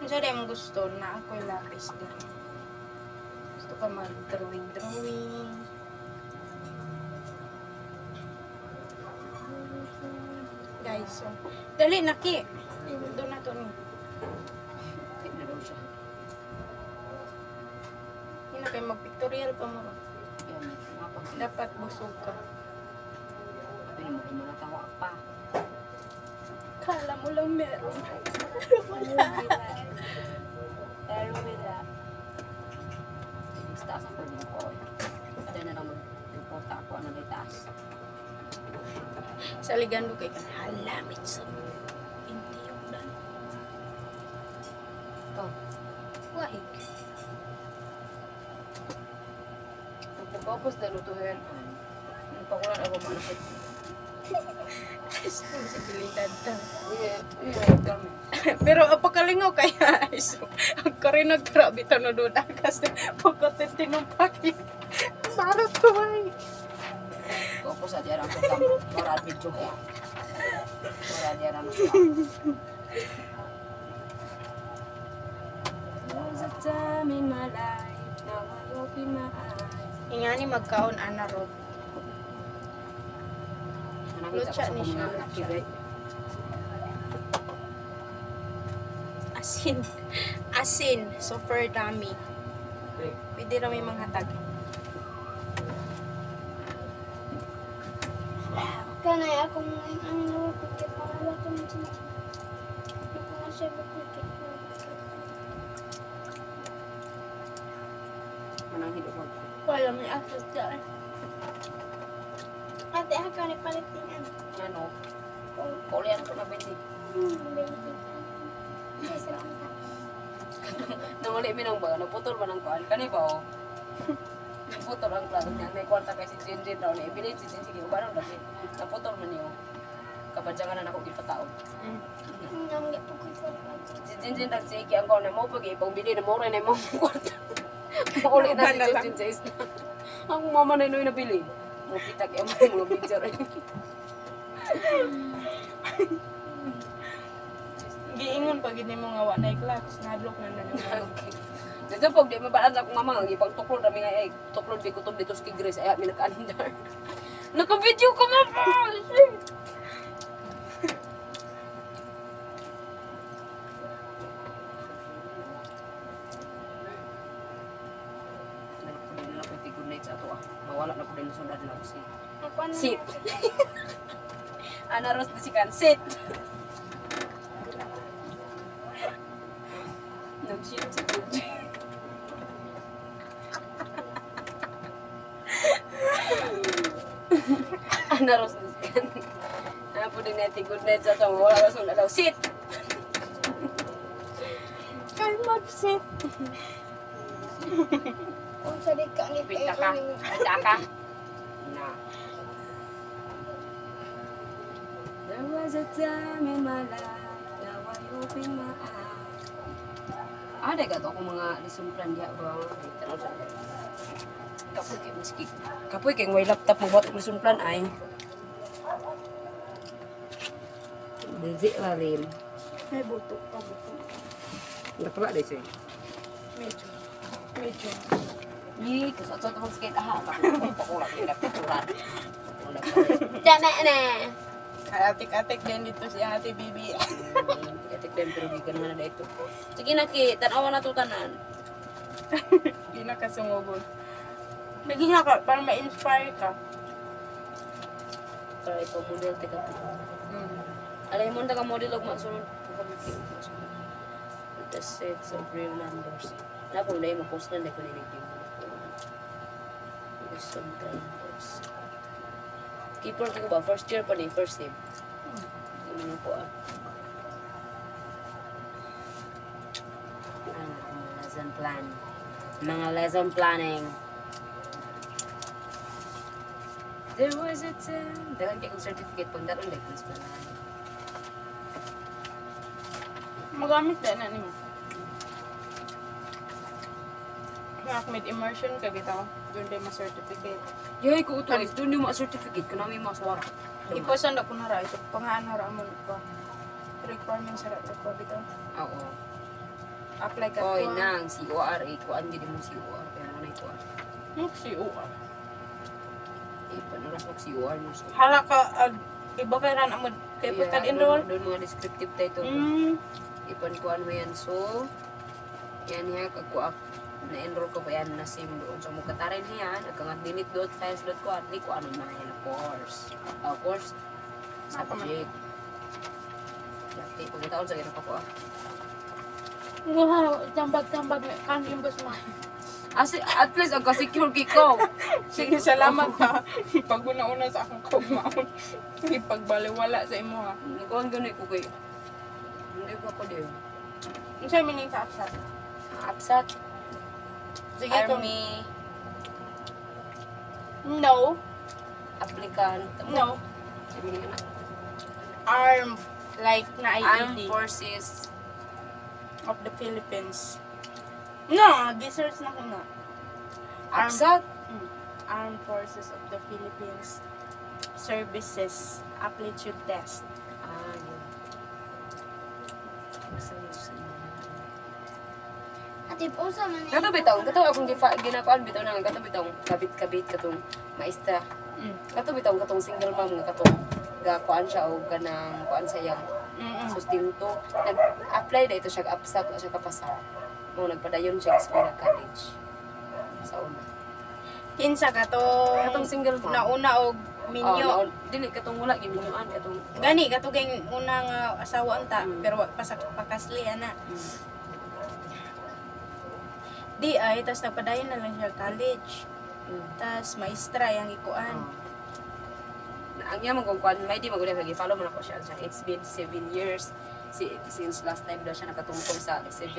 Sa di mo gusto na ako'y lapis din. Gusto ka mag-drawing. Guys, so, dali naki. Doon na to ni. Hindi na daw siya. Hindi na kayo mag-pictorial pa mo. Yan, mga pag Dapat busog ka. pili mo kung manatawa pa. Kala mo lang meron. Pero wala. Mas taas ang pwede ko. Pwede na lang mag-reporta ako ano na itaas. Sa ligando kay ka. Halamit sa hindi yung dan. Ito. Wahig. Pagkapos na lutuhin. Pakulan ako manakit. Responsibilidad ta. Kami. Pero apakalingaw kaya iso. Ang kari nagtrabi ta no doon kasi pagkatin tinumpaki. Sarap ko ay. Pagkapos sa diyan ako kami. Moral video ko. Moral diyan ako siya. There's a time in my life. Now I open my eyes. Ingani magkaon ana rod. Lucha ni siya. Asin. Asin. Super dami. Pwede na may mga tag. Kanay akong ano pagkat para wato mo sa hindi ko na siya pagkat Manang hidup mo. Wala may asas dyan. ate ako ni palitingan Ano? kung Kulian ko na beti. baby kasi lang ta Nanguli mi nang baga, naputol ba ng kuan? Kani ba o? Naputol ang klaro niya. May kwarta kay si Jinjin daw niya. Ibilin si Jinjin. Sige, ubarang lagi. Naputol man niyo. Kabadyangan na ako gipataon. nang get ko ko Si Jinjin daw sige ang kuan na mo pag ipang bili na mo rin na mo kwarta. Mauli na si Jinjin sa isla. Ang mama na inoy nabili. Mo pitag yung mga picture rin. Giingon pag hindi mo nga wa na i-class. Nahadlok na na yung Dito pag di mabaan sa akong mama, ang ipang tuklod kami nga ay tuklod di kutob dito sa Tigres ay mi naka-andar. Naka-video ko mama. Good night sa ato ah. Mawala na ko din sa sundad na si. ako na Sit. Ana Ros disikan sit. Nag-shit si Jinjin. Ana Ros disikan. Ana po din natin good night sa ato. Mawala na sundad daw. Sit. Kay mag-sit. kung sa di ka ni Pita ka. Pita ka. Na. There was a time in my life, now I open my eyes. Ada ka to kung mga lesson plan diya ba? Kapoy kay maski. Kapoy kay may laptop mo buat lesson plan ay. Dezi lalim. May buto pa buto. Nakala dai say. Medyo. Medyo. Ni, kusat sa tong skate aha. Pakulak ni laptop turan. tama na Ay, atik-atik din dito si Ate Bibi. Katik dem pero gikan na ito. Sige na ki, tanawa na to tanan. Hindi na kasungugod. Naging ka, para ma-inspire ka. Try ko model teka. Alay mo ka model og masunod. The sets of real numbers. Na kung dahil mo-post na, dahil ko nilibig mo. Numbers. Keeper ko ba? First year pa ni, first year. Hindi mo po ah. Mga lesson plan. Mga lesson planning. There was a time. Dagan kayo kong certificate pag daron dahil ko plan. Magamit din na nimo. Med immersion ka bitaw. Doon din ma-certificate. Yay, ko ito guys. Doon yung mga certificate ko namin mga swara. Ipasan na ko na ra. Ito pangaan na ra mo pa. Requirements sa ra ko bitaw. Oo. apply ka Oy, to. nang COR. Ikuan gid mo COR. Kaya mo na ikuan. Si UR. Ipanurok mo COR mo. So, Hala ka, iba kay ran amod kay pagka enroll. Doon mga descriptive title. Ipan kuan mo yan. So, yan niya, kagkuap. Na-enroll ko pa yan na sim doon. So, mukatarin niya yan. Nagkangat delete dot, files dot ko. At di ko ano na yan. Course. Course. Subject. Dati, pagkataon sa ginapa ko. Wow, tambag-tambag kan imbes mo. At least, ang ka-secure ko. Sige, salamat ha. Pag una-una sa akong kumaon. Ipagbaliwala sa imo ha. Nagkuhan ganun ko kayo. Hindi ko ako din. Ang siya mining sa apsat. Upsat. Sige, kung Army. no, Applicant. no, Sabi nga na. arm, like na Armed IED Forces. of the Philippines. No, gisearch na ko nga. Upsat. Armed Forces of the Philippines Services Aptitude Test. Yun. Ate po sa man. Kato bitong, kato akong ginakuan bitaw na kato bitong kabit-kabit katong maestra. Kato bitong katong single mom nga katong gakuan siya o ganang kuan sa iyang sustento. Nag-apply na ito siya upsat na siya kapasa. Mo nagpadayon siya sa Espira College. Sa una. Kinsa Katong single mom. nauna og minyo. Dili katong wala giminyuan katong Gani katuging una nga asawa anta pero wa pa sa pakasli ana. Di ay tas nagpadayon na lang siya college. Tas maestra yang ikuan. Ang iya mong kuan may di magulang lagi follow mo na ko siya. It's been 7 years since last time daw siya nakatungkol sa 7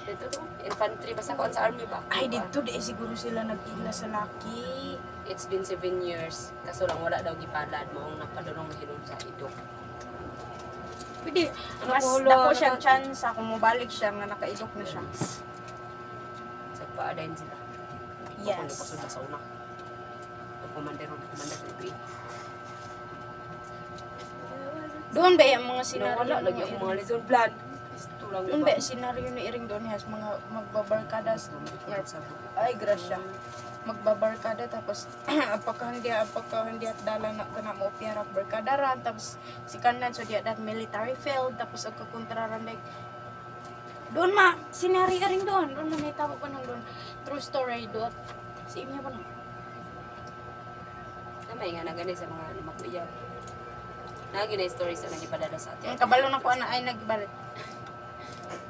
dito to infantry basta kuan sa army ba. Ay dito di siguro sila nag-ila sa laki. It's been 7 years. Kaso lang wala daw gipalad mo ang napadulong na hinun sa idok. Pwede Ano mas po, dako wala, siya ano? chance kung mobalik siya nga nakaidok na siya. Sa paadayin sila. Yes. Ako pasod na sa una. Commander libre. Doon ba yung mga Sino senaryo? wala lagi ako mga lesson plan. Ito lang Doon ba senaryo ni Iring doon has mga magbabarkada ay grasya. Magbabarkada tapos apakah hindi at dala na kana mo piyara barkada ran tapos si kanan so dia that military field tapos ang kakontraran like doon senaryo ring doon na nahitabo pa nang doon true story doon si imya pa nang Namay nga na gani sa mga makuya. Nagi na stories na nagipadala sa atin. ang kabalo na ko ana ay nagbalik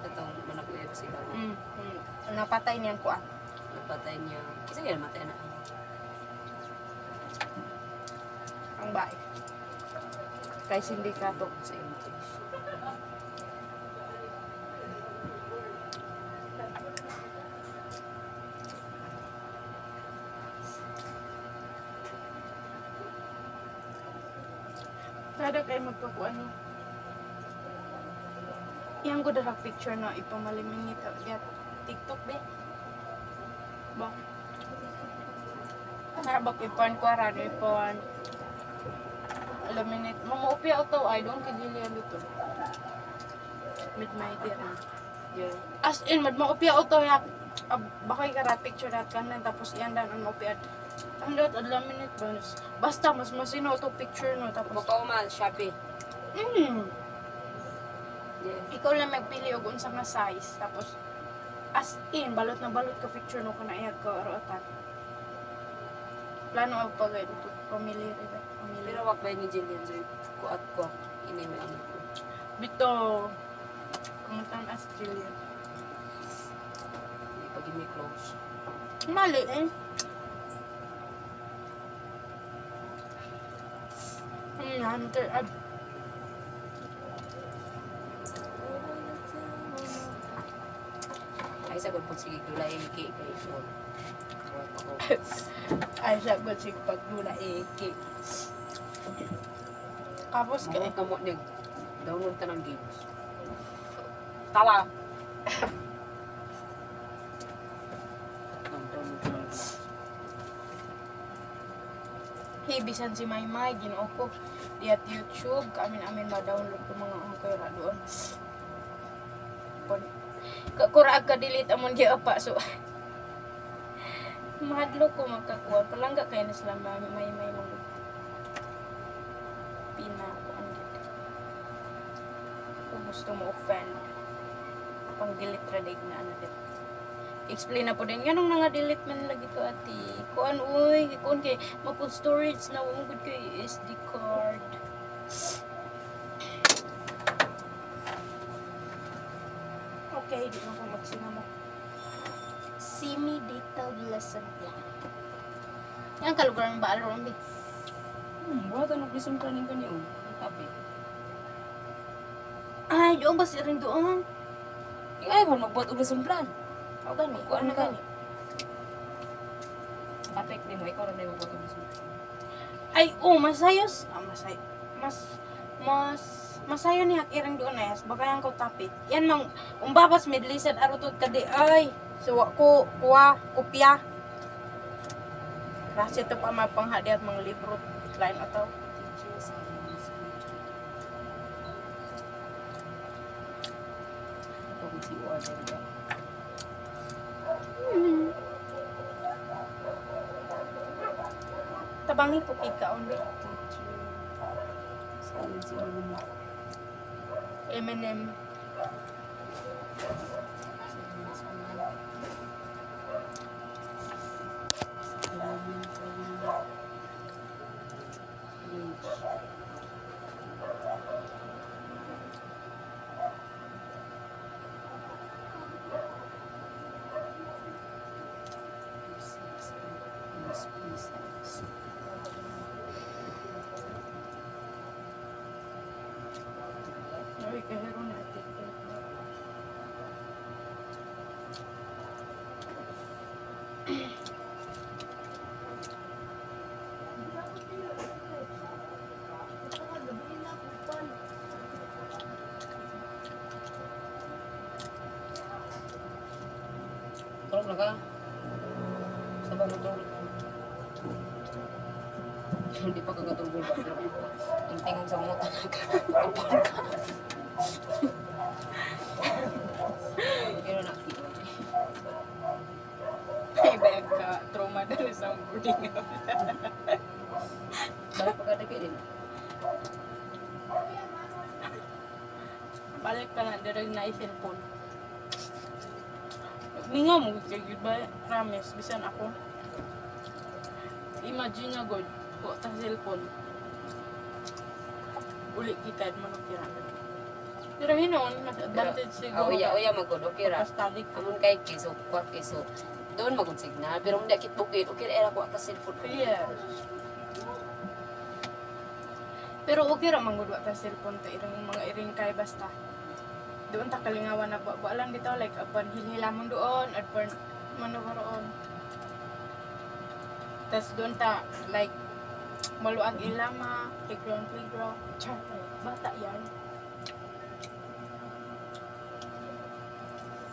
Itong manakuya sila. napatay niyan ko Napatay niya. Kasi nga namatay na. ang bae kay sindikato Sa English. kada kay magpakuan no yang ko dara picture na ipamalimingit at TikTok be ba sabak ipon ko aran ipon laminate mamuupi auto I don't kidilian dito with my dear Yeah. as in mamuupi auto ya bakay kara picture dat kanan tapos yan dan ang maupi at ang dot laminate bonus basta mas masino to picture no tapos Bukaw man, Shopee. Yeah. ikaw lang magpili og unsa nga size tapos as in balot na balot ka picture no kana iya ka roatan plano og pagay dito pamili Pero wak ba ni Jillian so kuat ko ini mo ini. bito kumutan as Jillian Hindi pag ini close. mali hunter Ay sa gud sige dulay kay so. ay sagot sig pagdula eki tapos kay Kaya kamo nig download ta ng games. tawa Download ta ng games. hey bisan si Maymay ginoo ko di at YouTube amin ma-download ko mga angkay ra doon Kuraag ka delete amon di apa so. Mahadlo ko magkakuha. Palangga kayo na sila may mga pina ko ang gid. Kung gusto mo offend. Pang delete redig na ano dit. Explain na po din. Ganong nga delete man lagi to ati. Kuan uy, kuan kay mapun storage na wong gud kay SD card. Okay, di mo ko magsinga mo. Simi detailed lesson plan. Yan kalugar ng baal ron, bi. Wala nang lesson planning ka niyo. Tapi. Ay, doon ba si rin doon? Yung ay, magbuhat og lesson plan. O gani, Kuan ano ka? gani? Topic ni mo, ikaw rin na magbuhat og lesson plan. Ay, oh, masayos. Masayo ni Hakiring doon eh. Baka yan ko tapit. Yan mang, umbabas midlisan arutod ka di. Ay, suwa ko, kuha, kopya. Kasi ito pa mapanghadi at mga libro. Lain ataw. Ito kung si order ka. Tabangi ko kikaon di. Saan si order? M&M. Ay, kahiro na ati. Tulog na ka? Sabay mo tulog na. Hindi pa kagatulog ba? Ang tingog sa mota na ka. Kapon ka. Pero nakita mo. Ay, bayag ka. Trauma na rin sa boarding. Balik pa kada kayo din. Balik ka na, direct na i-cellphone. Ninga mo, kaya yun ba? Promise, bisan ako. Imagine nga, God, ko ta cellphone. Uli kita, manok yan. Pero hinon, mas advantage siguro. Uya magod, okay ra. Pastadik. Amun kay kiso, kwat kiso. Doon magod signal, pero hindi kit bukid. Okay ra ko ka cellphone. Yes. Pero okay ra manggod wa ta cellphone ta irang mga iring kay basta. Doon ta kalingawan na ba lang dito like apan hilhilamon doon apan manobaroon. Tas doon ta like maluag ilama, playground. Char, bata yan.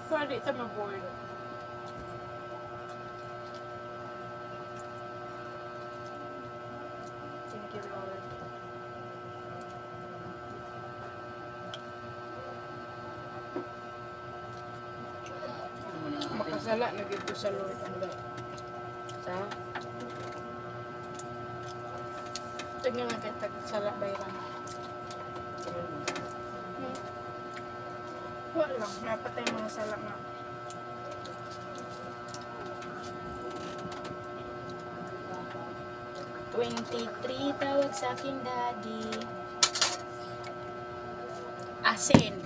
Pwede sa maboard. Thank you, Lord. Makasala na gito sa Lord ang Lord. Sa Tingnan nga kaya tagsala bayran. Wala, napatay mga sala nga. $23 tawag sa aking daddy. Asin.